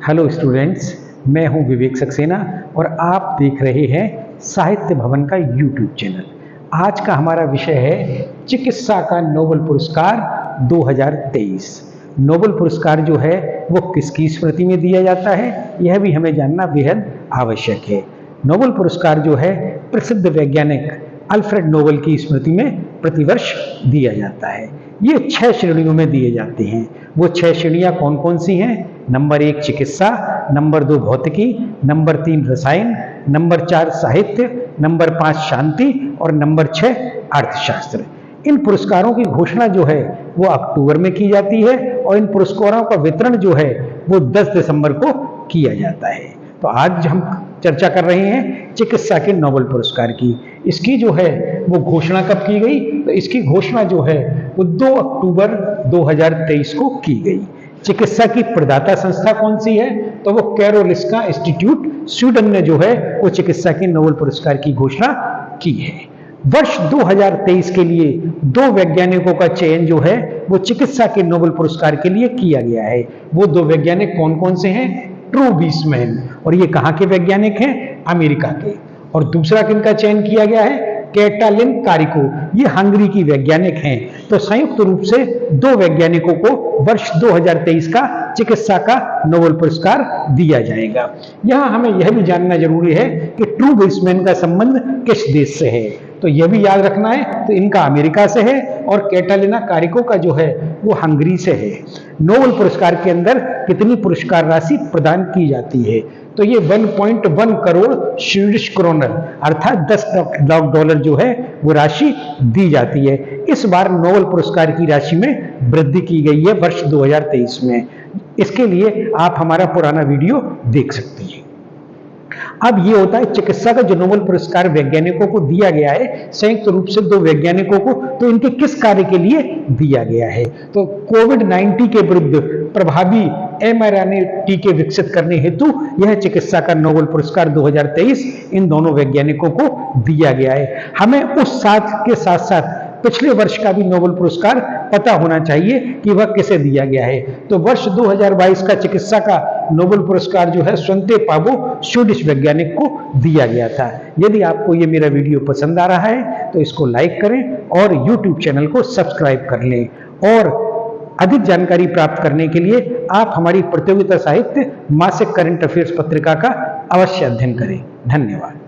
Hello students, मैं हूं विवेक सक्सेना और आप देख रहे हैं साहित्य भवन का यूट्यूब चैनल। आज का हमारा विषय है चिकित्सा का नोबेल पुरस्कार 2023। नोबेल पुरस्कार जो है वो किसकी स्मृति में दिया जाता है, यह भी हमें जानना बेहद आवश्यक है। नोबेल पुरस्कार जो है प्रसिद्ध वैज्ञानिक अल्फ्रेड नोबेल की स्मृति में प्रतिवर्ष दिया जाता है। ये 6 श्रेणियों में दिए जाते हैं। वो 6 श्रेणियां कौन कौन सी हैं? नंबर 1 चिकित्सा, नंबर 2 भौतिकी, नंबर 3 रसायन, नंबर 4 साहित्य, नंबर 5 शांति और नंबर 6 अर्थशास्त्र। इन पुरस्कारों की घोषणा जो है वो अक्टूबर में की जाती है और इन पुरस्कारों का वितरण जो है वो 10 दिसंबर को किया जाता है। तो आज हम चर्चा कर रहे हैं चिकित्सा के नोबेल पुरस्कार की। इसकी जो है वो घोषणा कब की गई? तो इसकी घोषणा जो है वो 2 अक्टूबर 2023 को की गई। चिकित्सा की प्रदाता संस्था कौन सी है? तो वो कैरोलिस्का इंस्टीट्यूट स्वीडन ने जो है वो चिकित्सा के नोबेल पुरस्कार की घोषणा की है। वर्ष 2023 के लिए 2 वैज्ञानिकों का चयन जो है वो चिकित्सा के नोबेल पुरस्कार के लिए किया गया है। वो 2 वैज्ञानिक कौन कौन से हैं? ट्रू बीसमैन, और ये कहाँ के वैज्ञानिक हैं? अमेरिका के। और दूसरा किनका चयन किया गया है? कैटालिन कारिको, ये हंगरी की वैज्ञानिक हैं। तो संयुक्त रूप से 2 वैज्ञानिकों को वर्ष 2023 का चिकित्सा का नोबेल पुरस्कार दिया जाएगा। यहाँ हमें यह भी जानना जरूरी है कि ट्रू बीसमैन का संबंध किस देश से है, तो यह भी याद रखना है। तो इनका अमेरिका से है और कैटालिना कारिको का जो है वो हंगरी से है। नोबेल पुरस्कार के अंदर कितनी पुरस्कार राशि प्रदान की जाती है? तो ये 1.1 करोड़ स्वीडिश क्रोनर अर्थात $10 लाख जो है वो राशि दी जाती है। इस बार नोबेल पुरस्कार की राशि में वृद्धि की गई है वर्ष 2023 में। इसके लिए आप हमारा पुराना वीडियो देख सकते हैं। अब ये होता है चिकित्सा का जो नोबेल पुरस्कार वैज्ञानिकों को दिया गया है, संयुक्त रूप से 2 वैज्ञानिकों को, तो इनके किस कार्य के लिए दिया गया है? तो कोविड-19 के विरुद्ध प्रभावी mRNA टीके विकसित करने हेतु यह चिकित्सा का नोबेल पुरस्कार 2023 इन दोनों वैज्ञानिकों को दिया गया है। हमें उस साथ के साथ साथ पिछले वर्ष का भी नोबेल पुरस्कार पता होना चाहिए कि वह किसे दिया गया है। तो वर्ष 2022 का चिकित्सा का नोबेल पुरस्कार जो है स्वंते पावो स्वीडिश वैज्ञानिक को दिया गया था। यदि आपको ये मेरा वीडियो पसंद आ रहा है तो इसको लाइक करें और यूट्यूब चैनल को सब्सक्राइब कर लें। और अधिक जानकारी प्राप्त करने के लिए आप हमारी प्रतियोगिता साहित्य मासिक करंट अफेयर्स पत्रिका का अवश्य अध्ययन करें। धन्यवाद।